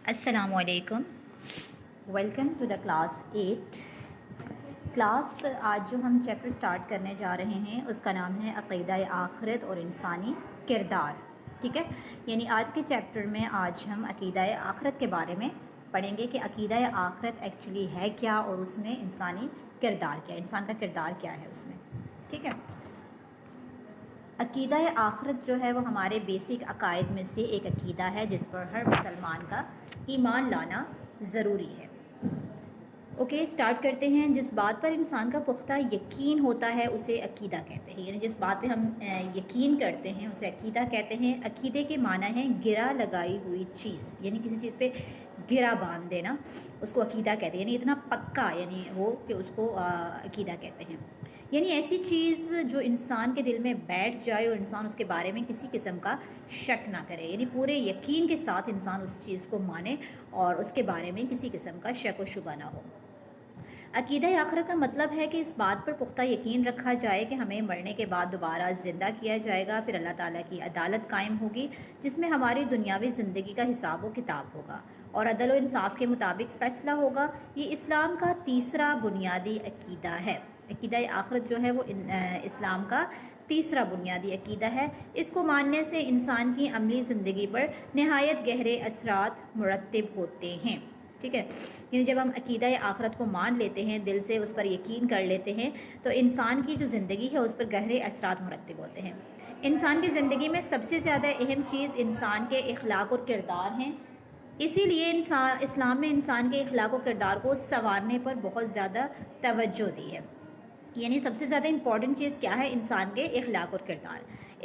السلام علیکم، welcome to the class 8 class. آج جو ہم چیپٹر سٹارٹ کرنے جا رہے ہیں اس کا نام ہے عقیدہ آخرت اور انسانی کردار، ٹھیک ہے۔ یعنی آج کے چیپٹر میں آج ہم عقیدہ آخرت کے بارے میں پڑھیں گے کہ عقیدہ آخرت ایکچولی ہے کیا اور اس میں انسانی کردار کیا ہے، انسان کا کردار کیا ہے اس میں، ٹھیک ہے۔ عقیدہ آخرت جو ہے وہ ہمارے بیسک عقائد میں سے ایک عقیدہ ہے جس پر ہر مسلمان کا ایمان لانا ضروری ہے۔ اوکے، سٹارٹ کرتے ہیں۔ جس بات پر انسان کا پختہ یقین ہوتا ہے اسے عقیدہ کہتے ہیں، یعنی جس بات پہ ہم یقین کرتے ہیں اسے عقیدہ کہتے ہیں۔ عقیدے کے معنی ہے گرہ لگائی ہوئی چیز، یعنی کسی چیز پہ گرہ باندھ دینا، اس کو عقیدہ کہتے ہیں، یعنی اتنا پکا یعنی وہ کہ اس کو عقیدہ کہتے ہیں۔ یعنی ایسی چیز جو انسان کے دل میں بیٹھ جائے اور انسان اس کے بارے میں کسی قسم کا شک نہ کرے، یعنی پورے یقین کے ساتھ انسان اس چیز کو مانے اور اس کے بارے میں کسی قسم کا شک و شبہ نہ ہو۔ عقیدہ آخرت کا مطلب ہے کہ اس بات پر پختہ یقین رکھا جائے کہ ہمیں مرنے کے بعد دوبارہ زندہ کیا جائے گا، پھر اللہ تعالیٰ کی عدالت قائم ہوگی جس میں ہماری دنیاوی زندگی کا حساب و کتاب ہوگا اور عدل و انصاف کے مطابق فیصلہ ہوگا۔ یہ اسلام کا تیسرا بنیادی عقیدہ ہے۔ عقیدہ آخرت جو ہے وہ اسلام کا تیسرا بنیادی عقیدہ ہے۔ اس کو ماننے سے انسان کی عملی زندگی پر نہایت گہرے اثرات مرتب ہوتے ہیں، ٹھیک ہے۔ یعنی جب ہم عقیدہ آخرت کو مان لیتے ہیں، دل سے اس پر یقین کر لیتے ہیں، تو انسان کی جو زندگی ہے اس پر گہرے اثرات مرتب ہوتے ہیں۔ انسان کی زندگی میں سب سے زیادہ اہم چیز انسان کے اخلاق اور کردار ہیں، اسی لیے اسلام میں انسان کے اخلاق و کردار کو سنوارنے پر بہت زیادہ توجہ دی ہے۔ یعنی سب سے زیادہ امپورٹنٹ چیز کیا ہے؟ انسان کے اخلاق اور کردار۔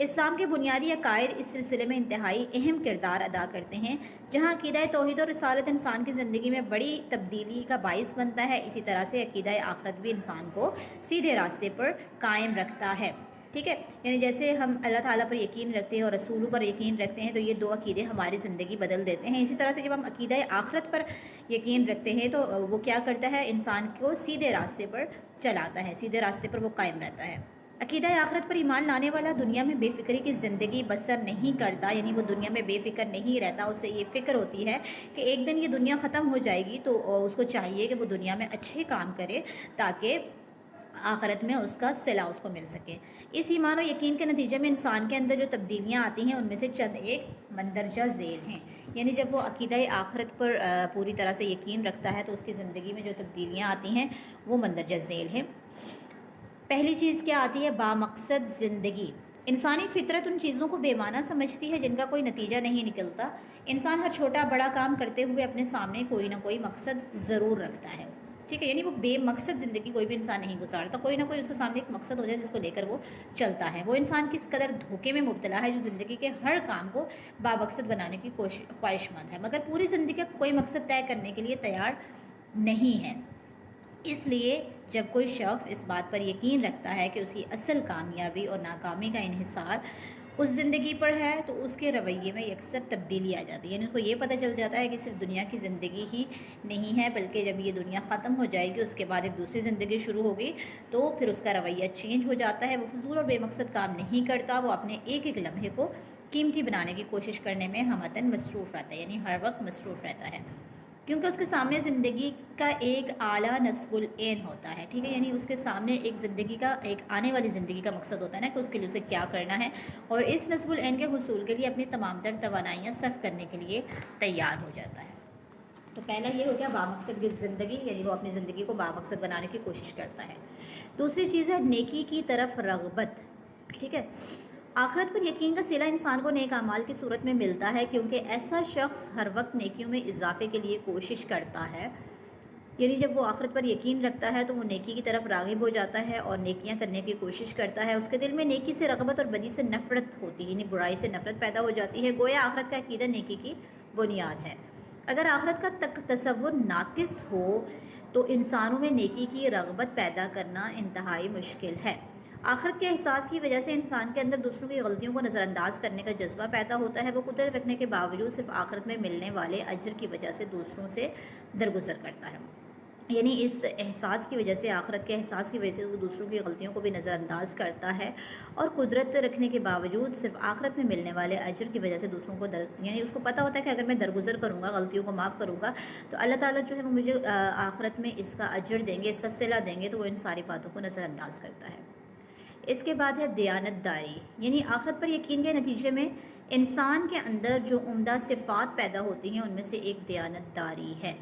اسلام کے بنیادی عقائد اس سلسلے میں انتہائی اہم کردار ادا کرتے ہیں۔ جہاں عقیدہ توحید اور رسالت انسان کی زندگی میں بڑی تبدیلی کا باعث بنتا ہے، اسی طرح سے عقیدہ آخرت بھی انسان کو سیدھے راستے پر قائم رکھتا ہے، ٹھیک ہے۔ یعنی جیسے ہم اللہ تعالیٰ پر یقین رکھتے ہیں اور رسولوں پر یقین رکھتے ہیں تو یہ دو عقیدے ہماری زندگی بدل دیتے ہیں۔ اسی طرح سے جب ہم عقیدہ آخرت پر یقین رکھتے ہیں تو وہ کیا کرتا ہے؟ انسان کو سیدھے راستے پر چلاتا ہے، سیدھے راستے پر وہ قائم رہتا ہے۔ عقیدہ آخرت پر ایمان لانے والا دنیا میں بے فکری کی زندگی بسر نہیں کرتا، یعنی وہ دنیا میں بے فکر نہیں رہتا، اسے یہ فکر ہوتی ہے کہ ایک دن یہ دنیا ختم ہو جائے گی، تو اس کو چاہیے کہ وہ دنیا میں اچھے کام کرے تاکہ آخرت میں اس کا صلہ اس کو مل سکے۔ اس ایمان و یقین کے نتیجے میں انسان کے اندر جو تبدیلیاں آتی ہیں ان میں سے چند ایک مندرجہ ذیل ہیں۔ یعنی جب وہ عقیدہ آخرت پر پوری طرح سے یقین رکھتا ہے تو اس کی زندگی میں جو تبدیلیاں آتی ہیں وہ مندرجہ ذیل ہیں۔ پہلی چیز کیا آتی ہے؟ بامقصد زندگی۔ انسانی فطرت ان چیزوں کو بے معنی سمجھتی ہے جن کا کوئی نتیجہ نہیں نکلتا۔ انسان ہر چھوٹا بڑا کام کرتے ہوئے اپنے سامنے کوئی نہ کوئی مقصد ضرور رکھتا ہے، ٹھیک ہے۔ یعنی وہ بے مقصد زندگی کوئی بھی انسان نہیں گزارتا، کوئی نہ کوئی اس کے سامنے ایک مقصد ہو جائے جس کو لے کر وہ چلتا ہے۔ وہ انسان کس قدر دھوکے میں مبتلا ہے جو زندگی کے ہر کام کو بامقصد بنانے کی خواہش مند ہے، مگر پوری زندگی کا کوئی مقصد طے کرنے کے لیے تیار نہیں ہے۔ اس لیے جب کوئی شخص اس بات پر یقین رکھتا ہے کہ اس کی اصل کامیابی اور ناکامی کا انحصار اس زندگی پر ہے تو اس کے رویے میں یکسر تبدیلی آ جاتی ہے۔ یعنی اس کو یہ پتہ چل جاتا ہے کہ صرف دنیا کی زندگی ہی نہیں ہے، بلکہ جب یہ دنیا ختم ہو جائے گی اس کے بعد ایک دوسری زندگی شروع ہوگی، تو پھر اس کا رویہ چینج ہو جاتا ہے۔ وہ فضول اور بے مقصد کام نہیں کرتا، وہ اپنے ایک ایک لمحے کو قیمتی بنانے کی کوشش کرنے میں ہمتاً مصروف رہتا ہے، یعنی ہر وقت مصروف رہتا ہے، کیونکہ اس کے سامنے زندگی کا ایک اعلیٰ نصب العین ہوتا ہے، ٹھیک ہے۔ یعنی اس کے سامنے ایک زندگی کا، ایک آنے والی زندگی کا مقصد ہوتا ہے نا کہ اس کے لیے اسے کیا کرنا ہے، اور اس نصب العین کے حصول کے لیے اپنی تمام تر توانائیاں صرف کرنے کے لیے تیار ہو جاتا ہے۔ تو پہلا یہ ہو گیا بامقصد کی زندگی، یعنی وہ اپنی زندگی کو بامقصد بنانے کی کوشش کرتا ہے۔ دوسری چیز ہے نیکی کی طرف رغبت، ٹھیک ہے۔ آخرت پر یقین کا صلہ انسان کو نیک اعمال کی صورت میں ملتا ہے، کیونکہ ایسا شخص ہر وقت نیکیوں میں اضافے کے لیے کوشش کرتا ہے۔ یعنی جب وہ آخرت پر یقین رکھتا ہے تو وہ نیکی کی طرف راغب ہو جاتا ہے اور نیکیاں کرنے کی کوشش کرتا ہے۔ اس کے دل میں نیکی سے رغبت اور بدی سے نفرت ہوتی ہے، یعنی برائی سے نفرت پیدا ہو جاتی ہے۔ گویا آخرت کا عقیدہ نیکی کی بنیاد ہے۔ اگر آخرت کا تصور ناقص ہو تو انسانوں میں نیکی کی رغبت پیدا کرنا انتہائی مشکل ہے۔ آخرت کے احساس کی وجہ سے انسان کے اندر دوسروں کی غلطیوں کو نظر انداز کرنے کا جذبہ پیدا ہوتا ہے۔ وہ قدرت رکھنے کے باوجود صرف آخرت میں ملنے والے اجر کی وجہ سے دوسروں سے درگزر کرتا ہے۔ یعنی اس احساس کی وجہ سے، آخرت کے احساس کی وجہ سے وہ دوسروں کی غلطیوں کو بھی نظر انداز کرتا ہے، اور قدرت رکھنے کے باوجود صرف آخرت میں ملنے والے اجر کی وجہ سے دوسروں کو یعنی اس کو پتہ ہوتا ہے کہ اگر میں درگزر کروں گا، غلطیوں کو معاف کروں گا تو اللہ تعالیٰ جو ہے وہ مجھے آخرت میں اس کا اجر دیں گے، اس کا صلہ دیں گے، تو وہ ان ساری باتوں کو نظر انداز کرتا ہے۔ اس کے بعد ہے دیانت داری، یعنی آخرت پر یقین کے نتیجے میں انسان کے اندر جو عمدہ صفات پیدا ہوتی ہیں ان میں سے ایک دیانت داری ہے۔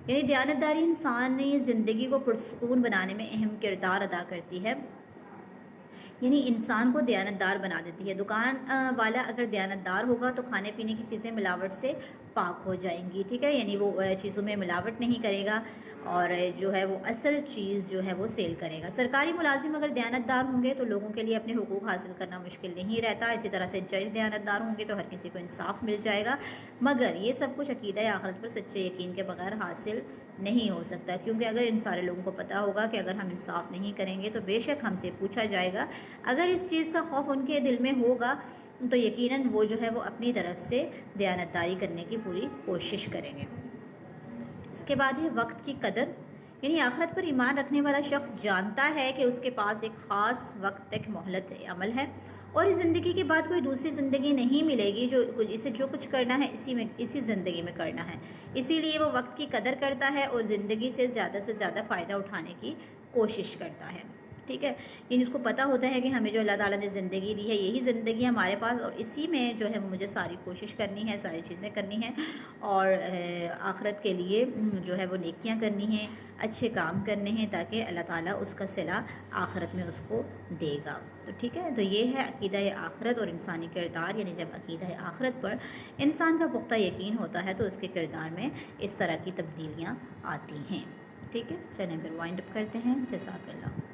یعنی دیانت داری انسانی زندگی کو پرسکون بنانے میں اہم کردار ادا کرتی ہے، یعنی انسان کو دیانت دار بنا دیتی ہے۔ دکان والا اگر دیانت دار ہوگا تو کھانے پینے کی چیزیں ملاوٹ سے پاک ہو جائیں گی، ٹھیک ہے، یعنی وہ چیزوں میں ملاوٹ نہیں کرے گا اور جو ہے وہ اصل چیز جو ہے وہ سیل کرے گا۔ سرکاری ملازم اگر دیانت دار ہوں گے تو لوگوں کے لیے اپنے حقوق حاصل کرنا مشکل نہیں رہتا، اسی طرح سے جج دیانت دار ہوں گے تو ہر کسی کو انصاف مل جائے گا، مگر یہ سب کچھ عقیدہ آخرت پر سچے یقین کے بغیر حاصل نہیں ہو سکتا، کیونکہ اگر ان سارے لوگوں کو پتہ ہوگا کہ اگر ہم انصاف نہیں کریں گے تو بے شک ہم سے پوچھا جائے گا، اگر اس چیز کا خوف ان کے دل میں ہوگا تو یقیناً وہ جو ہے وہ اپنی طرف سے دیانت داری کرنے کی پوری کوشش کریں گے۔ اس کے بعد ہے وقت کی قدر، یعنی آخرت پر ایمان رکھنے والا شخص جانتا ہے کہ اس کے پاس ایک خاص وقت تک مہلت عمل ہے اور اس زندگی کے بعد کوئی دوسری زندگی نہیں ملے گی، اسے جو کچھ کرنا ہے اسی زندگی میں کرنا ہے، اسی لیے وہ وقت کی قدر کرتا ہے اور زندگی سے زیادہ فائدہ اٹھانے کی کوشش کرتا ہے، ٹھیک ہے، یعنی اس کو پتہ ہوتا ہے کہ ہمیں جو اللہ تعالیٰ نے زندگی دی ہے یہی زندگی ہمارے پاس، اور اسی میں جو ہے مجھے ساری کوشش کرنی ہے، ساری چیزیں کرنی ہیں اور آخرت کے لیے جو ہے وہ نیکیاں کرنی ہیں، اچھے کام کرنے ہیں تاکہ اللہ تعالیٰ اس کا صلہ آخرت میں اس کو دے گا۔ تو ٹھیک ہے، تو یہ ہے عقیدہ آخرت اور انسانی کردار، یعنی جب عقیدہ آخرت پر انسان کا پختہ یقین ہوتا ہے تو اس کے کردار میں اس طرح کی تبدیلیاں آتی ہیں، ٹھیک ہے۔ چلیں پھر وائنڈ اپ کرتے ہیں، جزاک اللہ۔